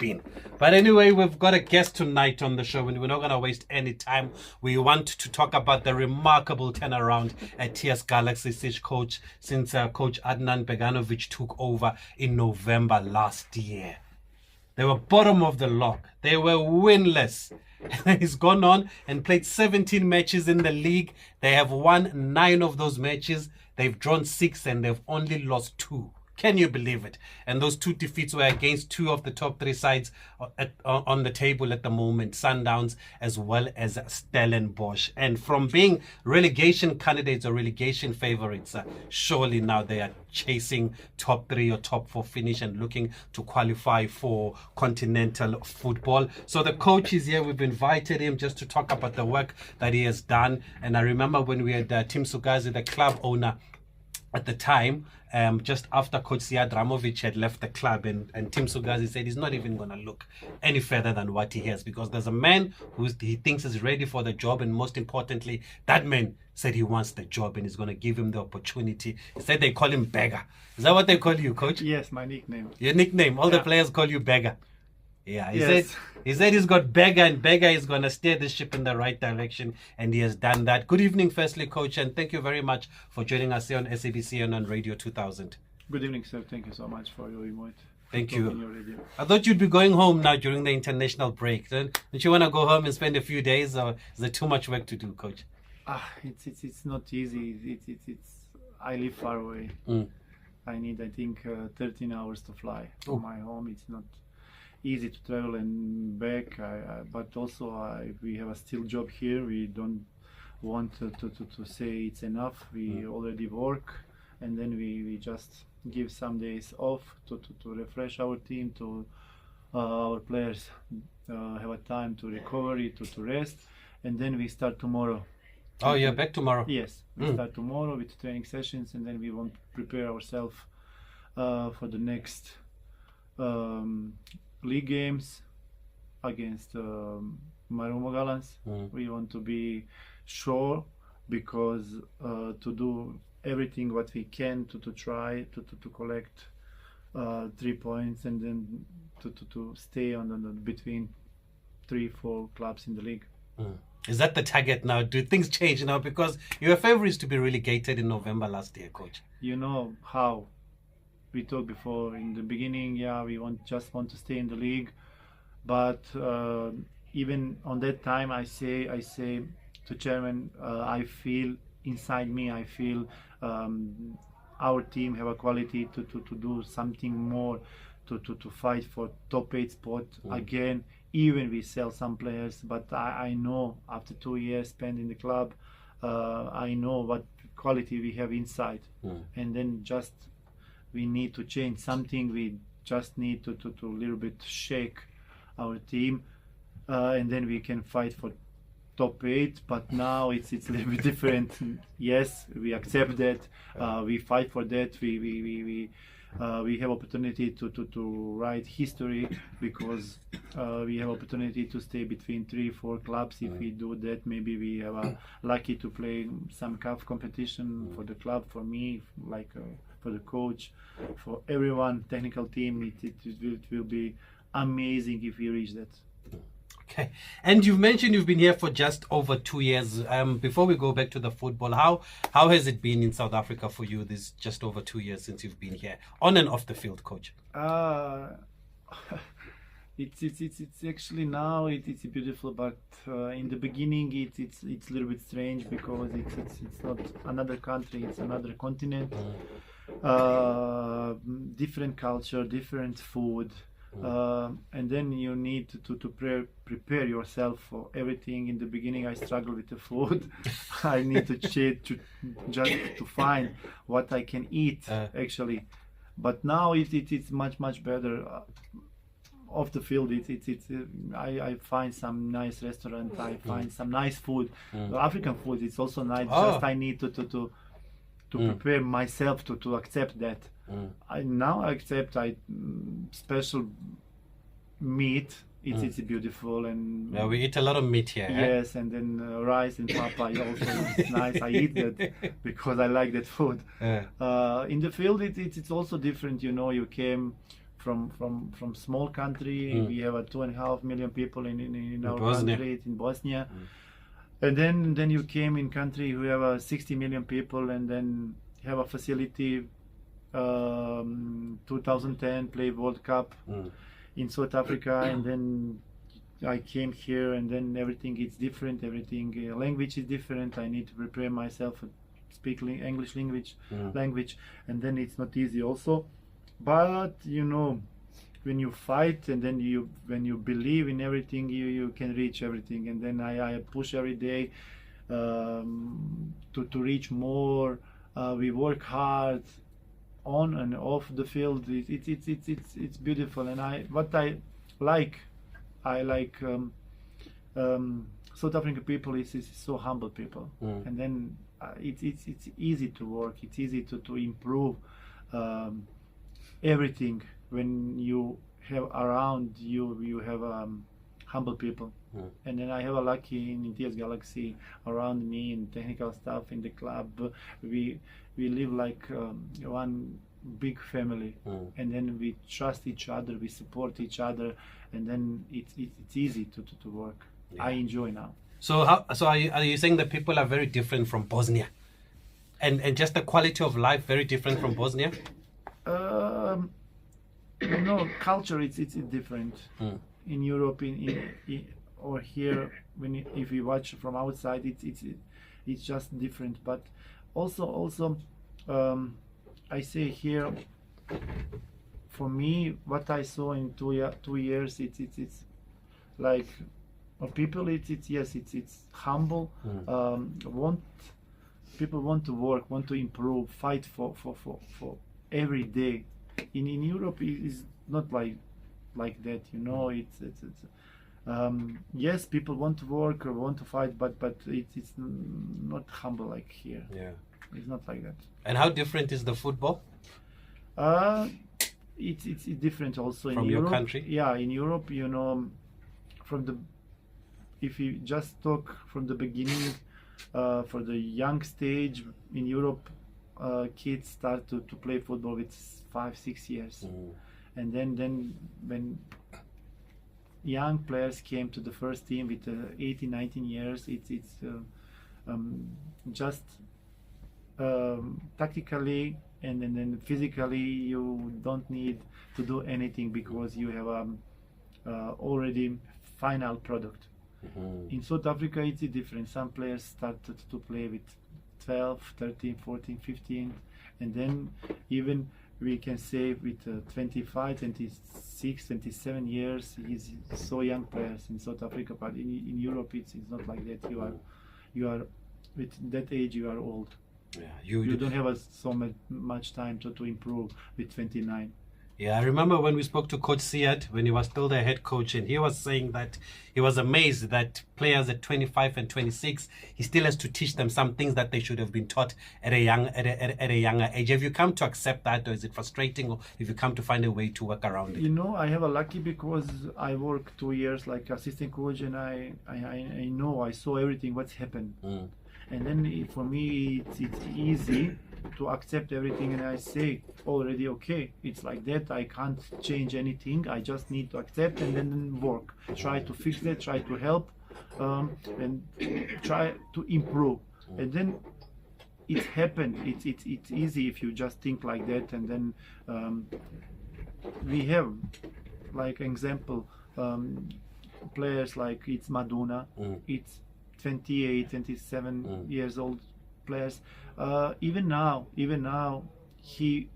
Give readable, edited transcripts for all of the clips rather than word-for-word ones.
been. But anyway, we've got a guest tonight on the show, and we're not going to waste any time. We want to talk about the remarkable turnaround at TS Galaxy coach since Coach Adnan Beganovic took over in November last year. They were bottom of the log. They were winless. He's gone on and played 17 matches in the league. They have won 9 of those matches. They've drawn 6 and they've only lost 2. Can you believe it? And those 2 defeats were against 2 of the top 3 sides on the table at the moment, Sundowns as well as Stellenbosch. And from being relegation candidates or relegation favorites, surely now they are chasing top 3 or top 4 finish and looking to qualify for continental football. So the coach is here. We've invited him just to talk about the work that he has done. And I remember when we had Tim Sugazi, the club owner, at the time, just after Coach Siad Ramovic had left the club, and Tim Sugazi said he's not even going to look any further than what he has, because there's a man who he thinks is ready for the job, and most importantly, that man said he wants the job and he's going to give him the opportunity. He said they call him Beggar. Is that what they call you, Coach? Yes, my nickname. Your nickname. All the players call you Beggar. Yeah, Yes. he said he's got Beggar, and Beggar is going to steer the ship in the right direction, and he has done that. Good evening, firstly, Coach, and thank you very much for joining us here on SABC and on Radio 2000. Good evening, sir. Thank you so much for your invite. Thank On you. your radio. I thought you'd be going home now during the international break. Don't you want to go home and spend a few days, or is there too much work to do, Coach? It's not easy. I live far away. I need, I think, 13 hours to fly from my home. It's not easy to travel and back. But also we have a still job here. We don't want to say it's enough. We already work, and then we just give some days off to refresh our team, to our players have a time to recovery, to rest, and then we start tomorrow. Oh, you're back tomorrow? Yes, we start tomorrow with training sessions, and then we want to prepare ourselves for the next league games against Marumo Gallants. We want to be sure, because to do everything what we can to try to collect 3 points, and then to stay on the between 3-4 clubs in the league. Is that the target now? Do things change now? Because you were favorites to be relegated in November last year, Coach. You know how we talked before in the beginning. Yeah, we just want to stay in the league, but even on that time, I say to chairman, I feel inside me, I feel our team have a quality to do something more, to fight for top 8 spot again. Even we sell some players, but I know after 2 years spent in the club, I know what quality we have inside, and then just we need to change something. We just need to little bit shake our team, and then we can fight for top 8. But now it's a little bit different. Yes, we accept that. We fight for that. We have opportunity to write history, because we have opportunity to stay between 3-4 clubs. If we do that, maybe we have lucky to play some cup competition for the club, for me, like for the coach, for everyone, technical team. It will be amazing if we reach that. Okay, and you've mentioned you've been here for just over 2 years. Before we go back to the football, how has it been in South Africa for you this just over 2 years since you've been here, on and off the field, Coach? It's actually now it's beautiful, but in the beginning it's a little bit strange, because it's not another country, it's another continent, different culture, different food. And then you need to prepare yourself for everything. In the beginning, I struggle with the food. I need to just to find what I can eat actually. But now it's much better. Off the field, I find some nice restaurant. I find some nice food. African food, it's also nice. Just I need to prepare myself to accept that. I now accept special meat. It's beautiful, and yeah, we eat a lot of meat here. Yes, and then rice and papa also is nice. I eat that because I like that food. In the field, it's also different. You know, you came from small country. We have a 2.5 million people in our Bosnia. country, in Bosnia. And then you came in country who have 60 million people, and then have a facility. 2010 play World Cup in South Africa, and then I came here, and then everything is different. Everything language is different. I need to prepare myself to speak English language, and then it's not easy also. But you know, when you fight, and then when you believe in everything, you can reach everything. And then I push every day to reach more. We work hard on and off the field. It's beautiful. And I like South African people is so humble people. And then it's easy to work. It's easy to improve everything when you have around you have humble people. And then I have a lucky in TS Galaxy around me, in technical staff, in the club. We live like one big family, and then we trust each other, we support each other, and then it's easy to work. I enjoy now. So are you saying that people are very different from Bosnia, and just the quality of life very different from Bosnia? You know, culture it's different in Europe, or here. If you watch from outside, it's just different. But also I say here, for me, what I saw in 2 years, it's like people. It's humble. People want to work, want to improve, fight for every day. In Europe, it's not like that. You know, yes, people want to work or want to fight, but it's not humble like here. Yeah, it's not like that. And how different is the football? It's different also in From Europe. your country? Yeah, in Europe, you know, if you just talk from the beginning, for the young stage in Europe, kids start to play football with 5-6 years, and then when young players came to the first team with 18-19 years, it's just tactically and then physically you don't need to do anything, because you have already final product. In South Africa it's different. Some players started to play with 12, 13, 14, 15, and then even we can say with 25, 26, 27 years, he's so young players in South Africa. But in Europe it's not like that. You are with that age you are old. Yeah, you don't have so much time to improve with 29. Yeah, I remember when we spoke to Coach Siad when he was still the head coach, and he was saying that he was amazed that players at 25 and 26, he still has to teach them some things that they should have been taught at a younger age. Have you come to accept that, or is it frustrating, or have you come to find a way to work around it? You know, I have a lucky because I worked 2 years like assistant coach, and I know, I saw everything what's happened. And then for me it's easy to accept everything, and I say already, okay, it's like that, I can't change anything, I just need to accept and then work, try to fix that, try to help, and try to improve. And then it happened. It's easy if you just think like that. And then we have like example, players like it's Madonna, it's 28, 27 years old players. Even now, he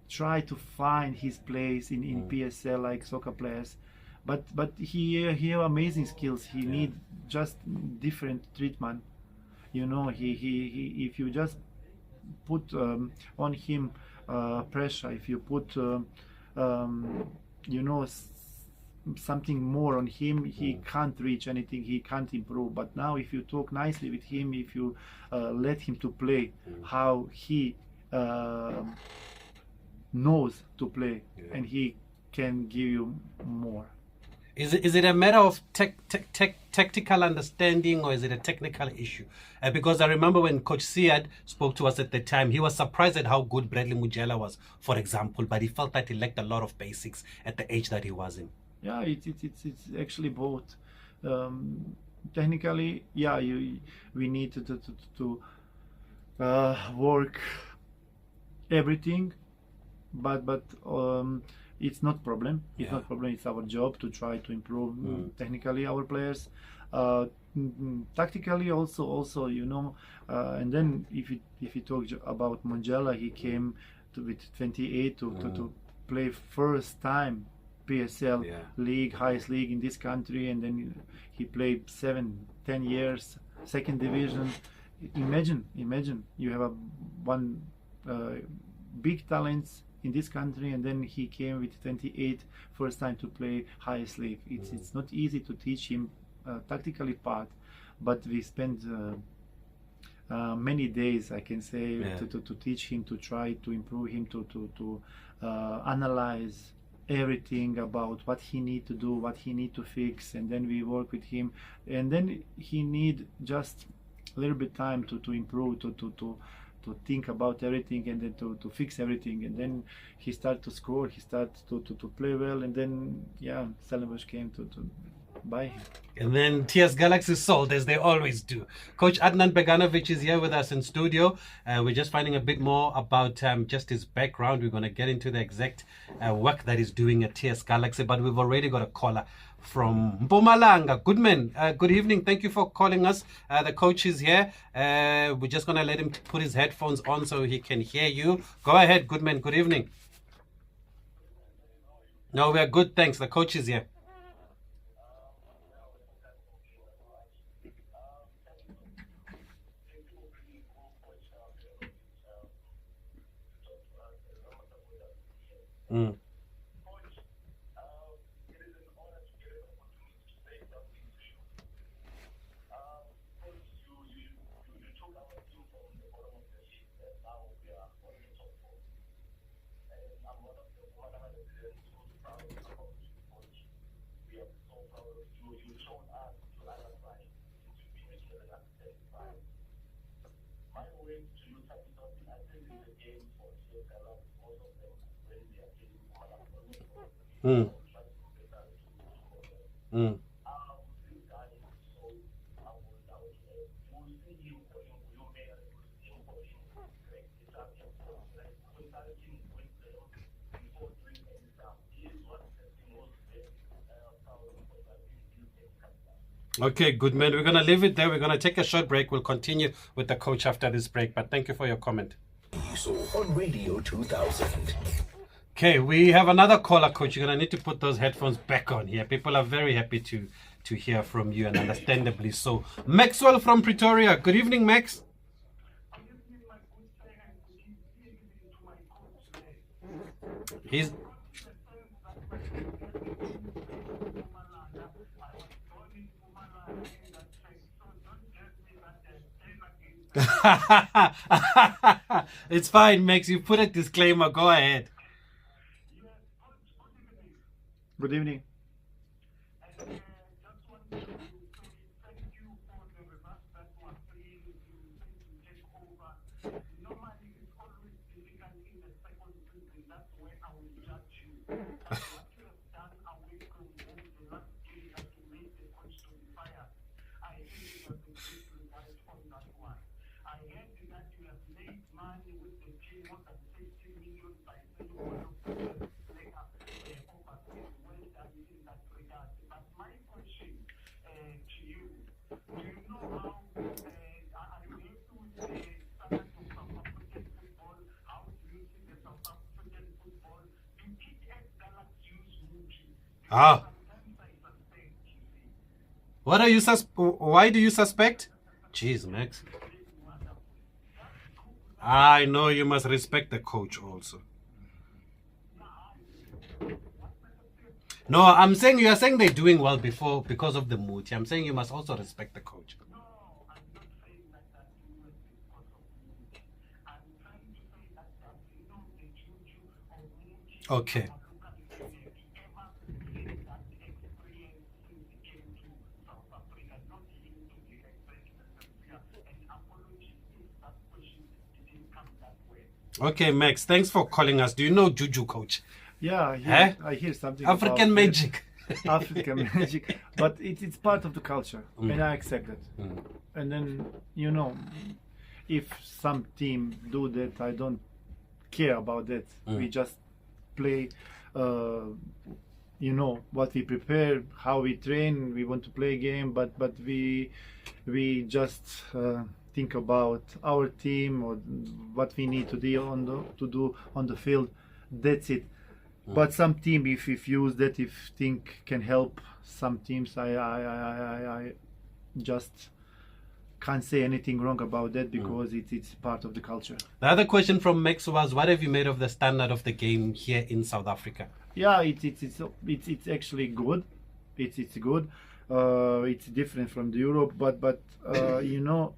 tried to find his place in PSL like soccer players, but he have amazing skills. He need just different treatment. You know, he if you just put on him pressure, if you put you know, something more on him, he can't reach anything, he can't improve. But now if you talk nicely with him, if you let him to play how he knows to play, and he can give you more. Is it a matter of tactical understanding, or is it a technical issue? Because I remember when Coach Siad spoke to us at the time, he was surprised at how good Bradley Mujela was, for example, but he felt that he lacked a lot of basics at the age that he was in. Yeah, it's actually both. Technically, yeah, we need to work everything, but it's not problem. It's Yeah. not problem. It's our job to try to improve technically our players. Tactically also, and then if you talk about Mangala, he came with 28 to play first time PSL Yeah. league, highest league in this country, and then he played 7-10 years second division. Imagine you have a one big talents in this country, and then he came with 28 first time to play highest league. It's not easy to teach him tactically part, but we spent many days, I can say, Yeah. to teach him, to try to improve him, to analyze everything about what he need to do, what he need to fix, and then we work with him, and then he need just a little bit time to improve, to think about everything, and then to fix everything, and then he start to score, he start to play well, and then yeah, Stellenbosch came to buy him. And then TS Galaxy sold, as they always do. Coach Adnan Beganovic is here with us in studio. We're just finding a bit more about just his background. We're going to get into the exact work that he's doing at TS Galaxy, but we've already got a caller from Mpumalanga. Goodman, good evening. Thank you for calling us. The coach is here. We're just going to let him put his headphones on so he can hear you. Go ahead, Goodman. Good evening. No, we're good, thanks. The coach is here. Mm. Mm. Mm. Okay, good man. We're going to leave it there. We're going to take a short break. We'll continue with the coach after this break. But thank you for your comment. So on Radio 2000. Okay, we have another caller, coach. You're going to need to put those headphones back on here. People are very happy to hear from you, and understandably so. Maxwell from Pretoria. Good evening, Max. He's... It's fine, Max. You put a disclaimer. Go ahead. Good evening. Ah. What are you why do you suspect? Jeez, Max. I know you must respect the coach also. No, I'm saying you are saying they're doing well because of the mood. I'm saying you must also respect the coach. Okay. Okay, Max, thanks for calling us. Do you know Juju, coach? Yeah, Eh? I hear something African about magic. African magic, but it's part of the culture, Mm. and I accept it. And then if some team do that, I don't care about that. We just play. What we prepare, how we train. We want to play a game, but we just think about our team or what we need to do on the field. That's it. But some team, if use that, if think can help some teams, I just can't say anything wrong about that because it's part of the culture. The other question from Max was, what have you made of the standard of the game here in South Africa? Yeah, it's actually good. It's good. It's different from the Europe, but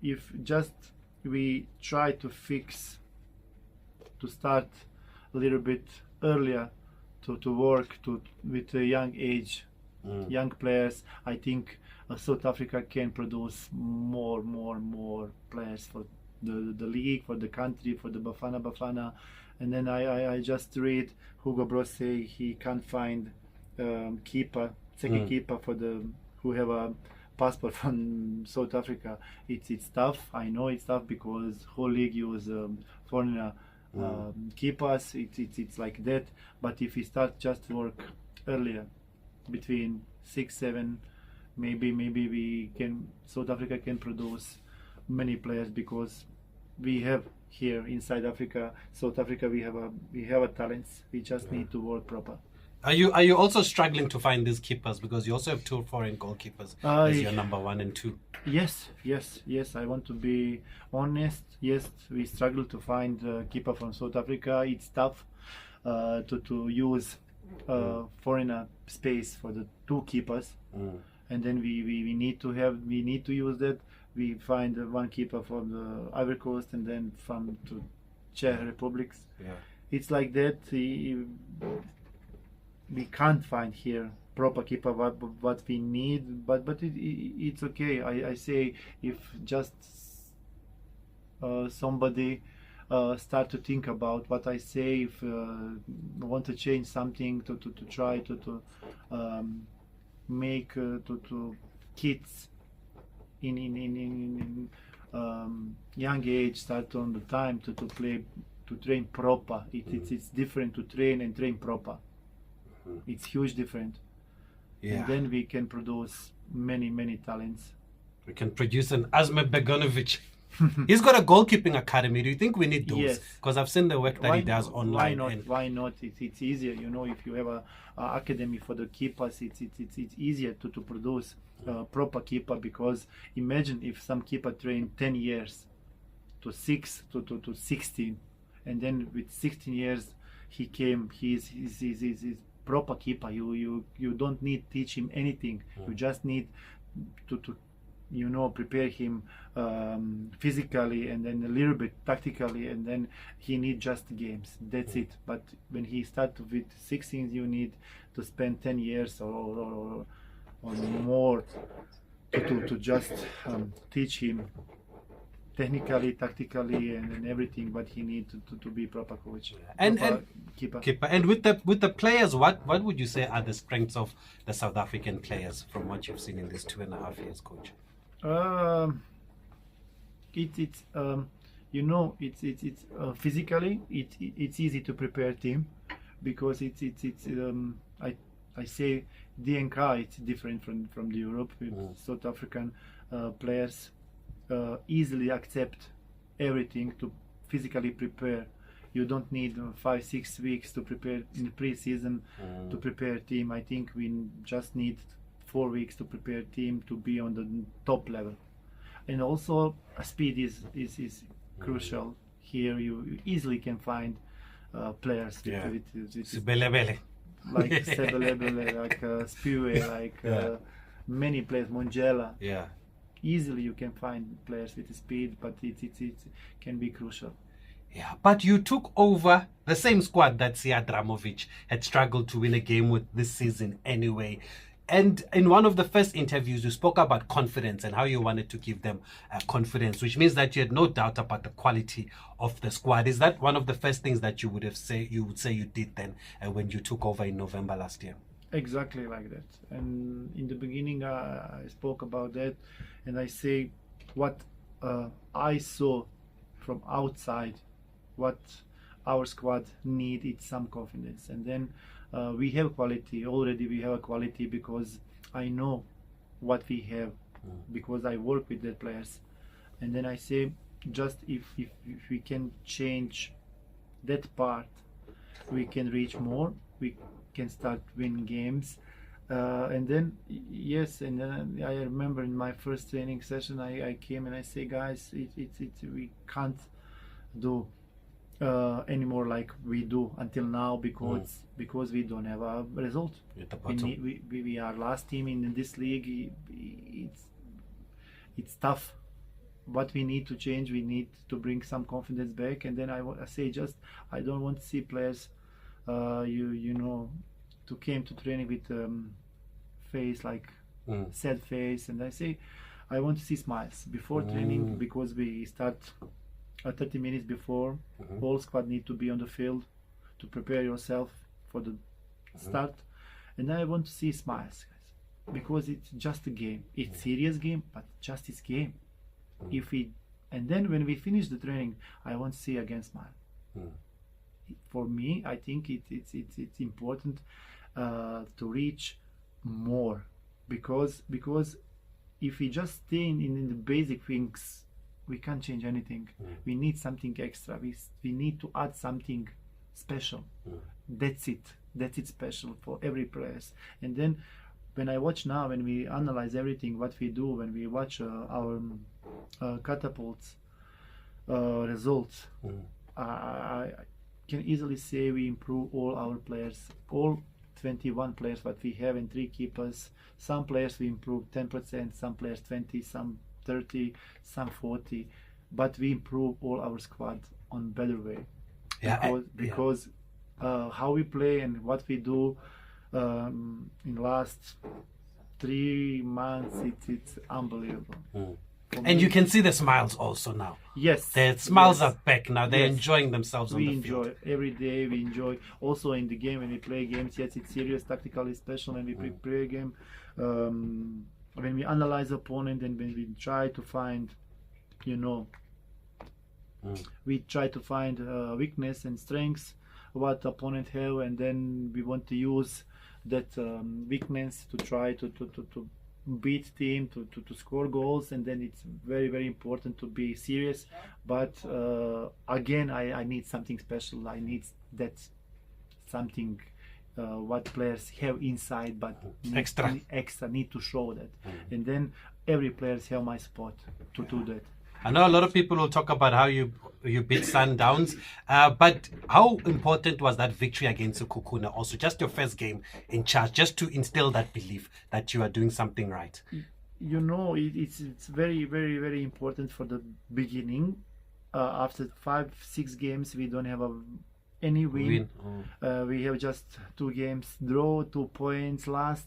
if just we try to start a little bit earlier to work with a young age, young players, I think South Africa can produce more players for the league, for the country, for the Bafana. And then I just read Hugo Bross say he can't find second keeper for who have a passport from South Africa. It's tough. I know it's tough because whole league use foreigner keepers. It's like that. But if we start just work earlier, between 6-7, maybe South Africa can produce many players because we have here inside South Africa, we have a talents. We just need to work proper. Are you also struggling to find these keepers because you also have two foreign goalkeepers as your number 1 and 2? Yes. I want to be honest. Yes, we struggle to find a keeper from South Africa. It's tough to use foreigner space for the 2 keepers, and then we need to use that. We find one keeper from the Ivory Coast and then from to Czech Republics. Yeah. It's like that. We can't find here proper keeper what we need, but it's okay. I say if just somebody start to think about what I say, if want to change something to try to make to kids in young age start on the time to play, to train proper. It's different to train and train proper. It's huge different. Yeah. And then we can produce many talents. We can produce an Adnan Beganovic. He's got a goalkeeping academy. Do you think we need those? Yes. Because I've seen the work that he does online. Why not? It's easier. If you have a academy for the keepers, it's easier to produce a proper keeper. Because imagine if some keeper trained 10 years to 16, and then with 16 years he's proper keeper. You don't need teach him anything. You just need to prepare him physically and then a little bit tactically, and then he need just games. That's it. But when he start with 16, you need to spend 10 years or more to just teach him technically, tactically, and everything. But he need to be proper coach and keeper. And with the players, what would you say are the strengths of the South African players from what you've seen in these 2.5 years, coach? It's physically it's easy to prepare team because I say DNK it's different from the Europe. South African players easily accept everything to physically prepare. You don't need 5-6 weeks to prepare in the pre-season to prepare team. I think we just need 4 weeks to prepare team to be on the top level. And also speed is crucial here. You easily can find players with Sebelebele. like Sebelebele, like Spue, like many players, Monjela. Yeah. Easily you can find players with speed, but it can be crucial. Yeah, but you took over the same squad that Adramovic had struggled to win a game with this season anyway. And in one of the first interviews, you spoke about confidence and how you wanted to give them confidence, which means that you had no doubt about the quality of the squad. Is that one of the first things that you would say you did then when you took over in November last year? Exactly like that. And in the beginning, I spoke about that, and I say what I saw from outside, what our squad needed some confidence, and then we have quality already. We have a quality because I know what we have, because I work with the players, and then I say just if we can change that part, we can reach more. We can start win games, and then yes, and then I remember in my first training session, I came and I say, guys, we can't do anymore like we do until now because we don't have a result. We are last team in this league. It's tough. What we need to change, we need to bring some confidence back. And then I say just I don't want to see players you know to came to training with face like sad face, and I say I want to see smiles before training, because we start 30 minutes before. Whole squad need to be on the field to prepare yourself for the start, and I want to see smiles, guys, because it's just a game. It's serious game, but just it's game. If we, and then when we finish the training, I want to see again smile. For me, I think it's important to reach more, because if we just stay in the basic things, we can't change anything. We need something extra. We need to add something special. That's it special for every player. And then when I watch now, when we analyze everything what we do, when we watch our catapults results, I can easily say we improve all our players, all 21 players what we have, and 3 keepers. Some players we improve 10%, some players 20, some 30, some 40, but we improve all our squad on better way. Because how we play and what we do in last 3 months, it's unbelievable. And you can see the smiles also now. Yes, the smiles are back now. They're enjoying themselves on the field. We enjoy every day. We enjoy also in the game when we play games. Yes, it's serious, tactically special when we prepare a game. When we analyze opponent and when we try to find, we try to find weakness and strengths what opponent have, and then we want to use that weakness to try to beat team, to score goals. And then it's very, very important to be serious, but again I need something special. I need that something what players have inside, but extra need to show that. And then every players have my support to do that. I know a lot of people will talk about how you beat Sundowns, but how important was that victory against Ukukuna also? Just your first game in charge, just to instill that belief that you are doing something right. It's very, very, very important for the beginning. After 5-6 games, we don't have any win. We have just 2 games draw, 2 points last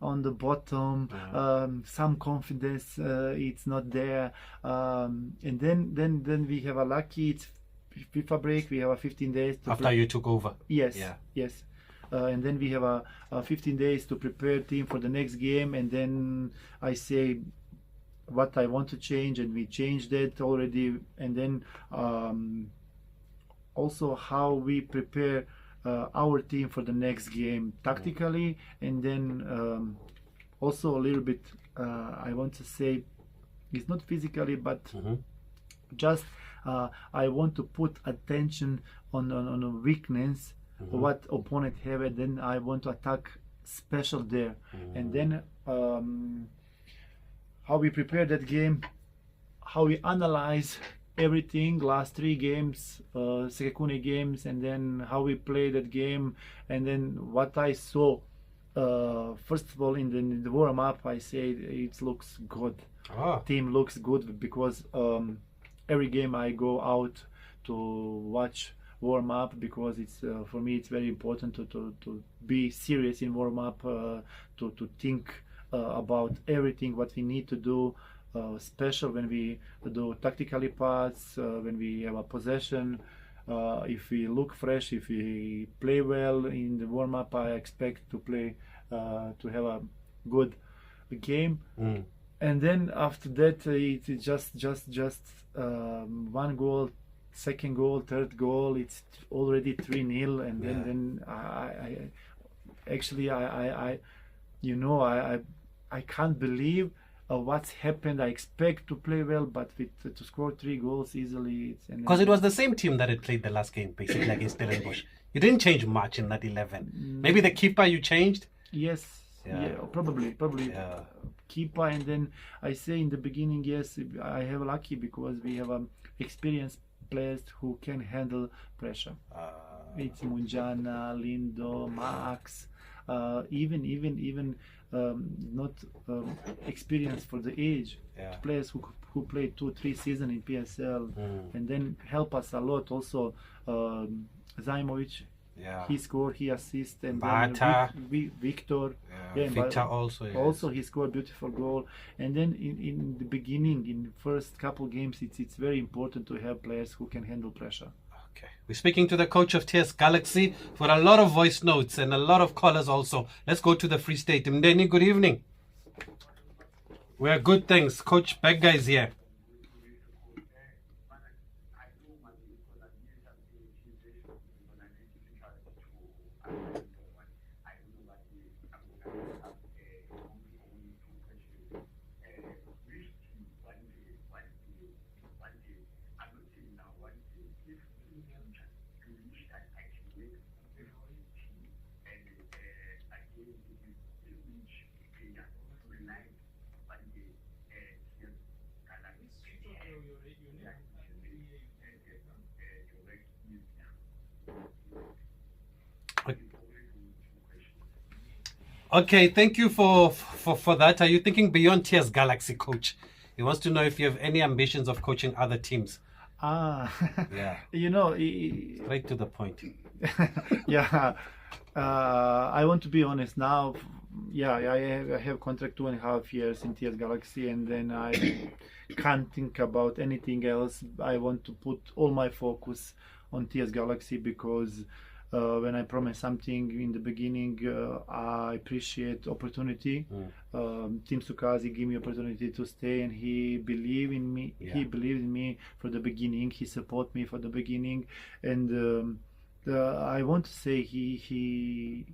on the bottom. Some confidence it's not there, and then we have a lucky, it's FIFA break. We have a 15 days after you took over. Yes. And then we have a 15 days to prepare team for the next game, and then I say what I want to change, and we changed that already. And then also how we prepare our team for the next game tactically, and then also a little bit I want to say it's not physically, but just I want to put attention on a weakness what opponent have, and then I want to attack special there. And then how we prepare that game, how we analyze everything, last 3 games, Sekekune games, and then how we play that game. And then what I saw, first of all in the warm up, I say it looks good. Team looks good, because every game I go out to watch warm up, because it's for me it's very important to be serious in warm up, to think about everything what we need to do, special when we do tactically parts, when we have a possession. If we look fresh, if we play well in the warm up, I expect to play to have a good game. And then after that, it's just one goal, second goal, third goal. It's already 3-0, and then I actually I can't believe what's happened. I expect to play well, but to score 3 goals easily. Because it was the same team that had played the last game, basically, against Stellenbosch. You didn't change much in that 11. Maybe the keeper you changed? Yes. Yeah. Probably. Keeper, and then I say in the beginning, yes, I have lucky because we have experienced players who can handle pressure. It's Munjana, Lindo, Max, even not experienced for the age. Players who played 2-3 seasons in PSL, and then help us a lot. Also, Zaimovic. He scored, he assisted, and then Victor. Victor also. Yes. Also, he scored a beautiful goal. And then in the beginning, in first couple games, it's very important to have players who can handle pressure. Okay. We're speaking to the coach of TS Galaxy for a lot of voice notes and a lot of callers also. Let's go to the Free State. Mdeni, good evening. We're good, thanks. Coach Begga is here. Okay, thank you for that. Are you thinking beyond TS Galaxy, coach? He wants to know if you have any ambitions of coaching other teams. Yeah. Straight to the point. Yeah. I want to be honest now. Yeah, I have contract 2.5 years in TS Galaxy, and then I can't think about anything else. I want to put all my focus on TS Galaxy, because when I promise something in the beginning, I appreciate opportunity. Tim Sukazi gave me opportunity to stay, and he believed in me. He believed in me for the beginning. He supported me for the beginning, and I want to say he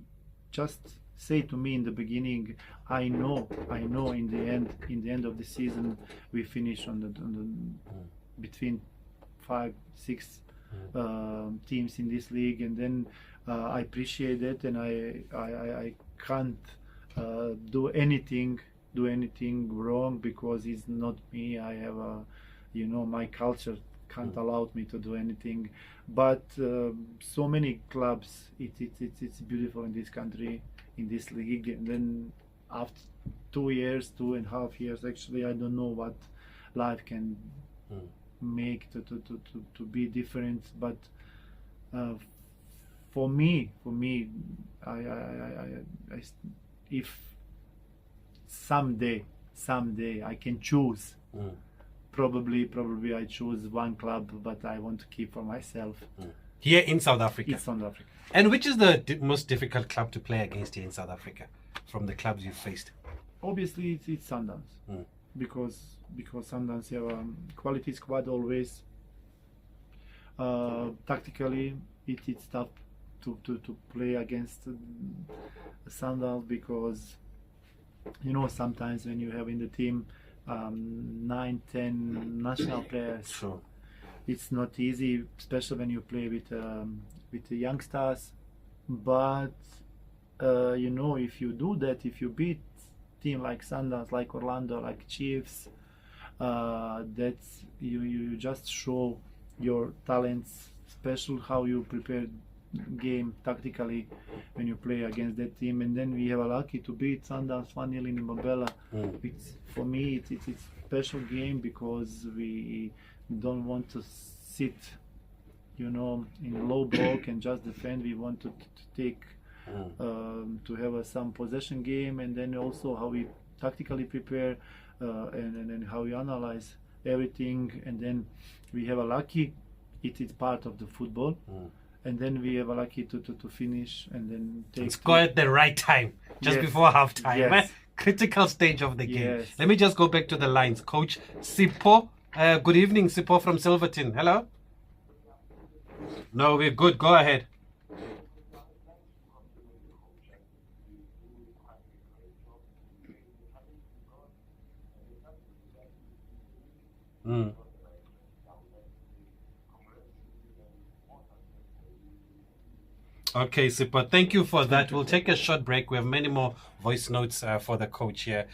just say to me in the beginning, I know in the end of the season we finish on the between 5-6 teams in this league, and then I appreciate that, and I can't do anything wrong, because it's not me. I have my culture can't allow me to do anything, but so many clubs, it's beautiful in this country, in this league, and then after 2.5 years actually, I don't know what life can make to be different, but for me I if someday I can choose, probably I choose one club, but I want to keep for myself. Here in South Africa. In South Africa. And which is the most difficult club to play against here in South Africa from the clubs you've faced? Obviously it's Sundowns, because Sundowns have a quality squad always. Tactically, it's tough to play against Sundowns, because sometimes when you have in the team 9-10 national players, Sure. It's not easy, especially when you play with the youngsters. But if you do that, if you beat team like Sundowns, like Orlando, like Chiefs, that's you just show your talents, special how you prepare game tactically when you play against that team. And then we have a lucky to beat Sundowns 1-0 in Mabela. It's for me it's a special game, because we don't want to sit in low block and just defend. We want to take to have some possession game, and then also how we tactically prepare and how we analyze everything, and then we have a lucky. It is part of the football. And then we have a lucky to finish and then take score at the right time, just before half time. Yes. Critical stage of the game. Yes. Let me just go back to the lines. Coach Sipho. Good evening, Sipho from Silverton. Hello? No, we're good. Go ahead. Okay, super. Thank you for that. We'll take a short break. We have many more voice notes for the coach here,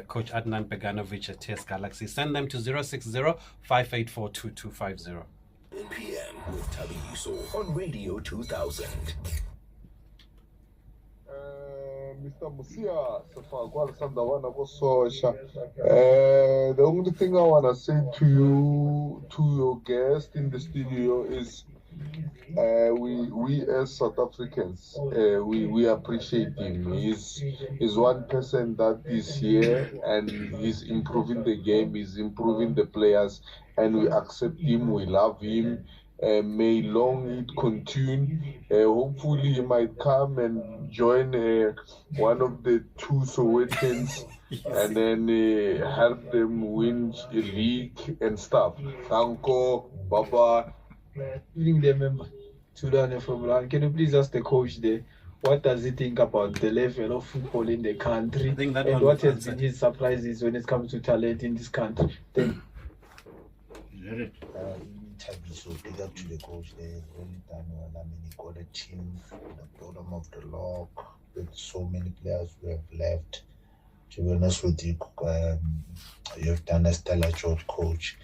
Coach Adnan Beganovic at TS Galaxy. Send them to 060-584-2250. 10 p.m. with Tabi Yusuf on Radio 2000. Mr. Musia, the only thing I want to say to you, to your guest in the studio is we as South Africans, we appreciate him. He's one person that is here and he's improving the game, he's improving the players, and we accept him, we love him. May long it continue. Hopefully he might come and join one of the two Sowetans and then help them win a league and stuff. Thanko, Baba. Evening there, member. Sudan from Iran. Can you please ask the coach there, what does he think about the level of football in the country? I think that and one what has answered. been his surprises when it comes to talent in this country? Thank Tabi, so big up to the coach there. He's really done well. I mean, he got a team from the bottom of the log with so many players who have left. To be honest with you, you've done a stellar job, coach.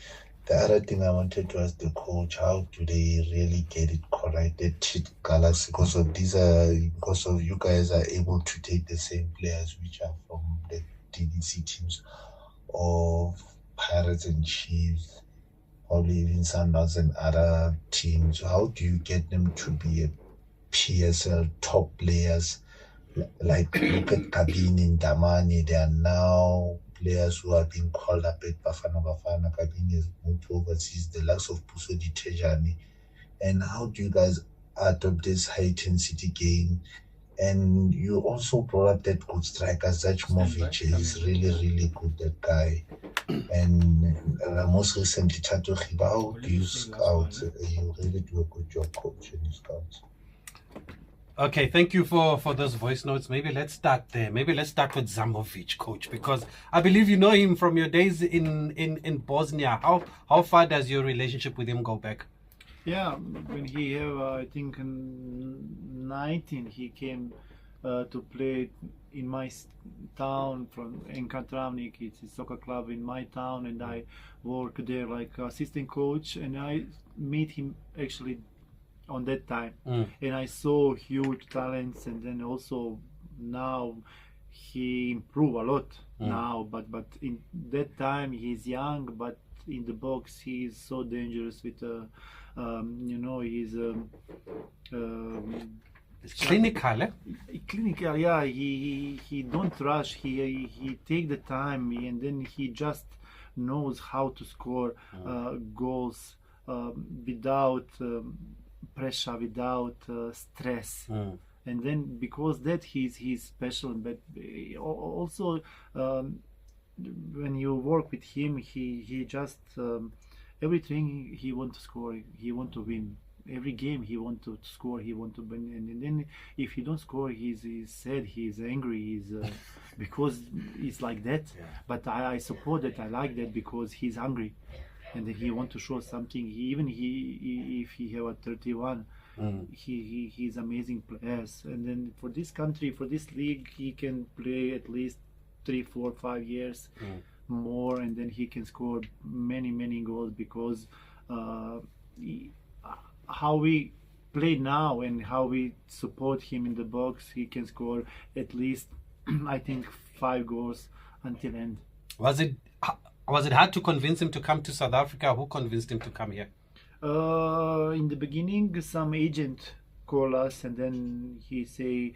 The other thing I wanted to ask the coach, how do they really get it corrected at Galaxy? Because of you guys are able to take the same players which are from the DDC teams of Pirates and Chiefs, probably even Sundowns and other teams. How do you get them to be a PSL top players? Like look at Kabini and Damani, they are now players who are being called up at Bafana. Kabini has moved overseas, the likes of Puso Tejani. And how do you guys adopt this high intensity game? And you also brought up that good striker, Zachmovic. He's really, really good, that guy. And most recently, Chato Khiba. How do you scout? You really do a good job, coach, in scouts. Okay, thank you for those voice notes. Maybe let's start there. Maybe let's start with Zamovic, coach, because I believe you know him from your days in Bosnia. How far does your relationship with him go back? Yeah, when he have I think in 19 he came to play in my town from Enkatravnik. It's a soccer club in my town, and I work there like assistant coach, and I meet him actually on that time, and I saw huge talents, and then also now he improved a lot now, but in that time he's young, but in the box he is so dangerous with he's It's clinical, eh? clinical. Yeah, he don't rush, he take the time, and then he just knows how to score goals without pressure, without stress. And then because that he's special, but also when you work with him, he just everything he want to score, he want to win. Every game he want to score, he want to win, and then if he don't score, he's sad, he's angry, he's because it's like that. But I support that, I like that, because he's hungry and he want to show something. If he have a 31, he's amazing players. And then for this country, for this league, he can play at least 3, 4, 5 years more, and then he can score many goals, because how we play now and how we support him in the box, he can score at least I think 5 goals until end. Was it hard to convince him to come to South Africa? Who convinced him to come here? In the beginning, some agent call us, and then he say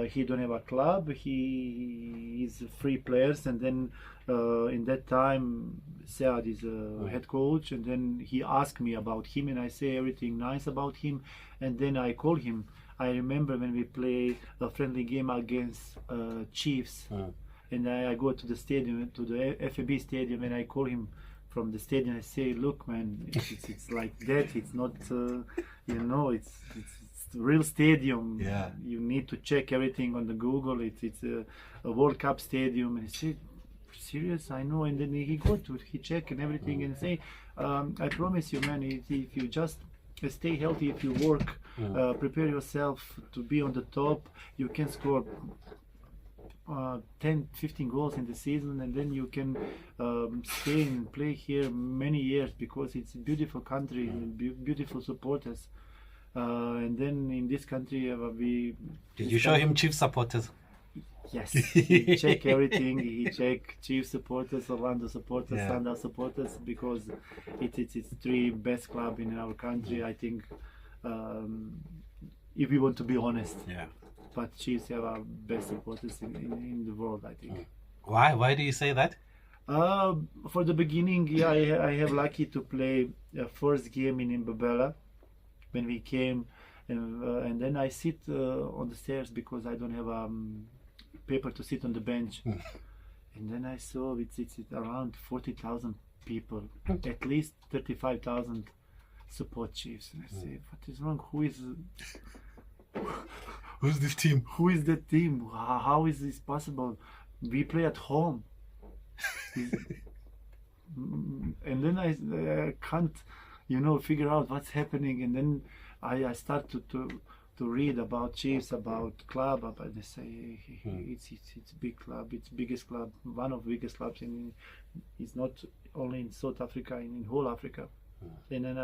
he don't have a club. He is free players, and then in that time, Sead is a head coach, and then he asked me about him, and I say everything nice about him, and then I call him. I remember when we play a friendly game against Chiefs, and I go to the stadium, to the FAB stadium, and I call him from the stadium. I say, look, man, it's like that. It's not, it's real stadium. Yeah. You need to check everything on the Google. It's a World Cup stadium. And I say, serious? I know. And then he check and everything, and say, I promise you, man, if you just stay healthy, if you work, prepare yourself to be on the top, you can score 10, 15 goals in the season, and then you can stay and play here many years, because it's a beautiful country, beautiful supporters. And then in this country, Did you show him Chief supporters? Yes, he check everything. He check Chief supporters, Orlando supporters, Sandal supporters, because it's three best club in our country. I think, if we want to be honest. Yeah. But Chiefs have our best supporters in the world, I think. Why? Why do you say that? For the beginning, yeah, I have lucky to play first game in Mbabela when we came, and then I sit on the stairs because I don't have paper to sit on the bench. And then I saw it's around 40,000 people, at least 35,000 support Chiefs. And I say, what is wrong? Who's this team? Who is that team? How is this possible? We play at home. And then I can't, figure out what's happening. And then I start to read about Chiefs, about club, but they say it's big club, it's biggest club, one of the biggest clubs it's not only in South Africa, in whole Africa. And then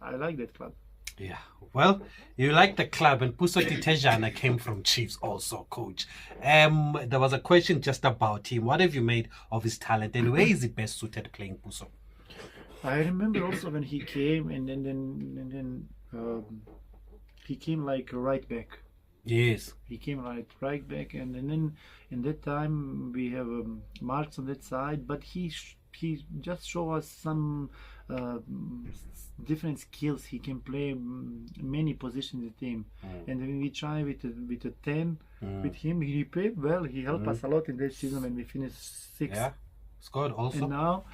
I like that club. Yeah, well, you like the club, and Puso Titejana came from Chiefs also, coach. There was a question just about him. What have you made of his talent, and where is he best suited playing, Puso? I remember also when he came, and then he came like a right back. Yes. He came right back, and then in that time we have Marks on that side, but he just show us some different skills. He can play many positions in the team, and when we try with a 10 with him, he played well. He helped us a lot in that season when we finished 6th. Yeah, scored also. And now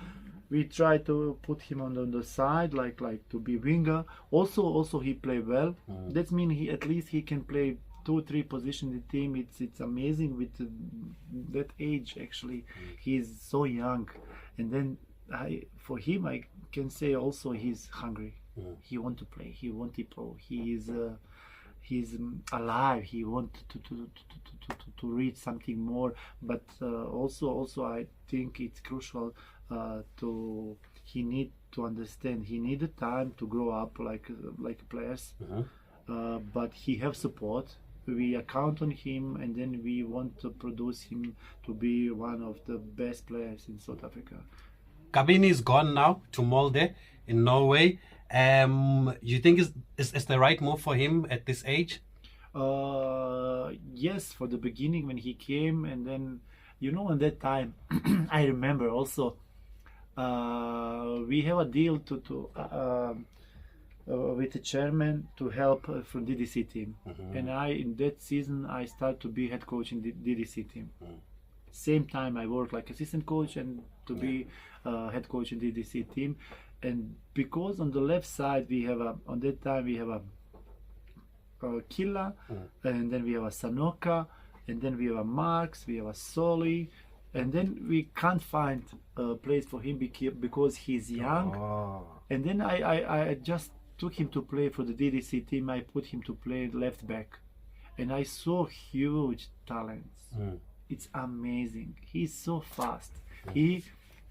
we try to put him on the side, like to be winger. Also he played well. That means at least he can play 2-3 positions in the team. It's amazing with that age. Actually, he's so young, and then for him I can say also he's hungry. He want to play. He want to pro. He's alive. He want to read something more. But also I think it's crucial he need to understand. He need the time to grow up like players. But he have support. We account on him, and then we want to produce him to be one of the best players in South Africa. Kabini is gone now to Molde in Norway. You think is the right move for him at this age? Yes, for the beginning when he came, and then at that time I remember also we have a deal to with the chairman to help from DDC team, and in that season I start to be head coach in the DDC team. Same time I work like assistant coach and to be head coach in the DDC team. And because on the left side we have on that time we have a Killa, and then we have a Sanoka, and then we have a Marks, we have a Soli, and then we can't find a place for him because he's young. And then I just took him to play for the DDC team. I put him to play left back, and I saw huge talents. It's amazing. He's so fast. He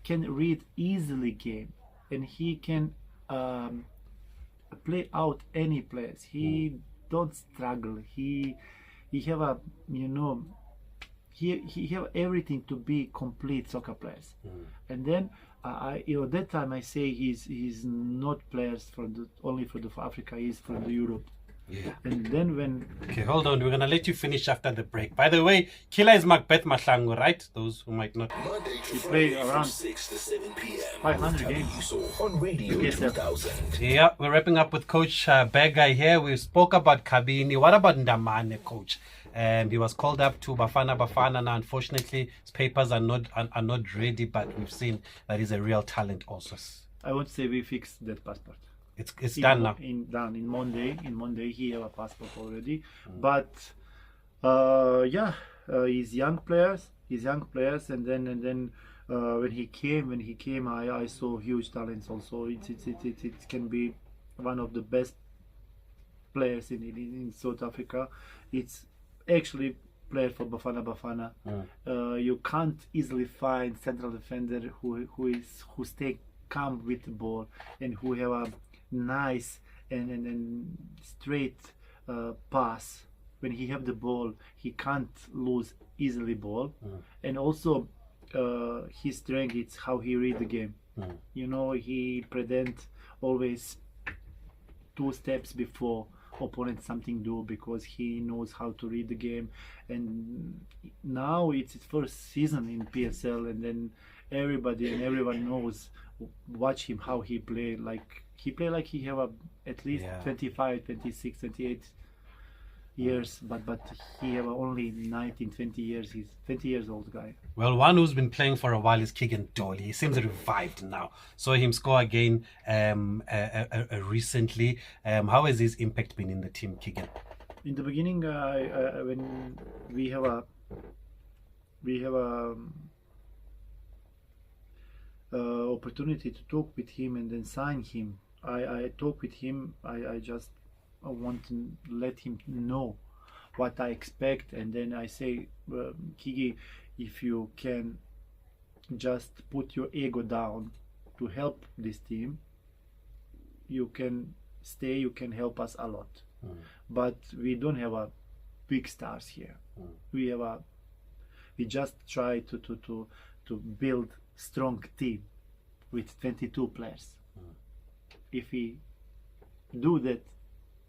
can read easily game, and he can play out any place. He don't struggle. He have a he have everything to be complete soccer players. And then that time I say he's not players for the only for the for Africa, he's for the Europe. Yeah. And then when Okay, hold on. We're gonna let you finish after the break. By the way, Killer is Macbeth Mahlangu, right? Those who might not. Monday to he Friday played from around 6 to 7 p.m. 500 games. Yuso on Radio Yes, sir. 2000. Yeah, we're wrapping up with Coach Bega here. We spoke about Kabini. What about Ndamane, Coach? He was called up to Bafana. Now, unfortunately, his papers are not ready, but we've seen that he's a real talent also. I want to say we fixed that passport. It's done now. Done in Monday he have a passport already. But he's young players, and then when he came, I saw huge talents also. It can be one of the best players in South Africa. It's actually player for Bafana. You can't easily find central defender who stay calm with the ball and who have a nice and straight pass. When he have the ball, he can't lose easily ball. And also his strength is how he read the game. You know, he present always 2 steps before opponent something do, because he knows how to read the game. And now it's his first season in PSL, and then everyone knows, watch him how he play. Like he have at least 25, 26, 28 years, but he have only 19, 20 years. He's 20 years old guy. Well, one who's been playing for a while is Keegan Dolly. He seems revived now. Saw him score again recently. How has his impact been in the team, Keegan? In the beginning, when we have a opportunity to talk with him and then sign him, I talk with him. I just want to let him know what I expect, and then I say, Kiki, if you can just put your ego down to help this team, you can stay, you can help us a lot. But we don't have a big stars here. We just try to build strong team with 22 players. If we do that,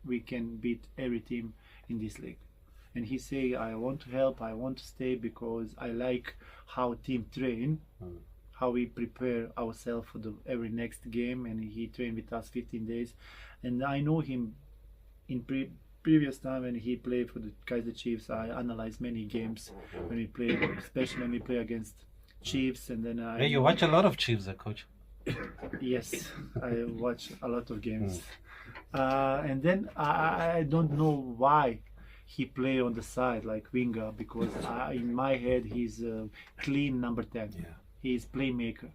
we can beat every team in this league. And he say, I want to help, I want to stay, because I like how team train, how we prepare ourselves for every next game. And he trained with us 15 days, and I know him in previous time when he played for the Kaiser Chiefs. I analyzed many games when he played, especially when we play against Chiefs. And then Hey, you watch a lot of Chiefs, Coach. Yes, I watch a lot of games. And then I don't know why he play on the side like winger, because in my head he's a clean number 10. He's playmaker.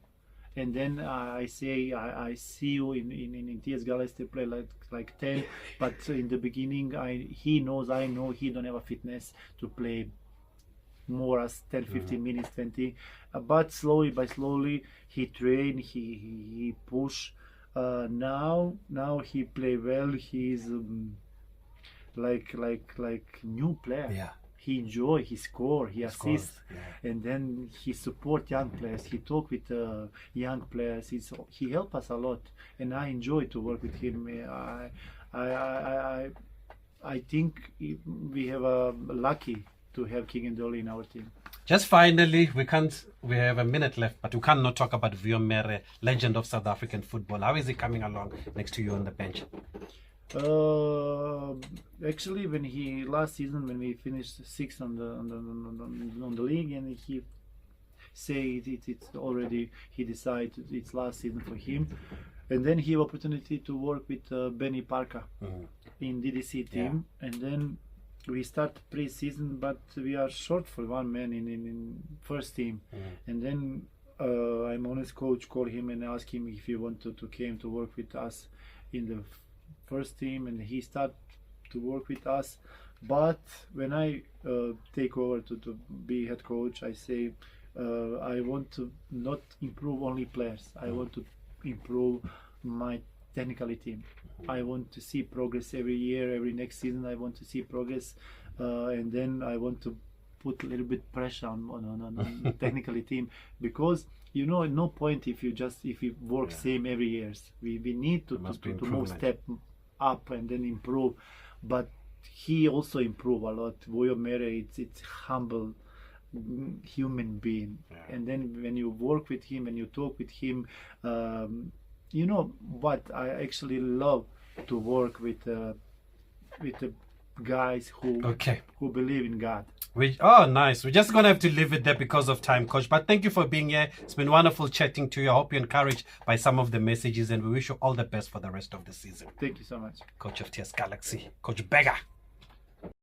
And then I say I see you in TS Galaxy play like 10, but in the beginning he knows, I know he don't have a fitness to play more as 10, 15 minutes, 20. But slowly by slowly he train, he push. Now he play well. He's like new player. He enjoy, he score, he assist, and then he support young players. He talk with young players. He help us a lot, and I enjoy to work with him. I think we have lucky to have King and Dolly in our team. Just finally, we have a minute left, but we cannot talk about Vio Mere, legend of South African football. How is he coming along next to you on the bench? Actually, when last season when we finished sixth on the league, and he say it's already, he decided it's last season for him, and then he have opportunity to work with Benny Parker in DDC team, and then we start pre-season, but we are short for one man in first team, and then I'm honest coach call him and ask him if he wanted to came to work with us in the first team, and he start to work with us. But when I take over to be head coach, I say I want to not improve only players, I want to improve my technically team. I want to see progress every year, every next season I want to see progress, and then I want to put a little bit pressure on the technical team, because no point if you work same every years. We need to move improvement. step up and then improve. But he also improved a lot. Vojo Mere, it's humble human being, and then when you work with him, when you talk with him, you know what, I actually love to work with the guys who believe in God. Nice. We're just going to have to leave it there because of time, Coach. But thank you for being here. It's been wonderful chatting to you. I hope you're encouraged by some of the messages, and we wish you all the best for the rest of the season. Thank you so much. Coach of TS Galaxy, Coach Bega.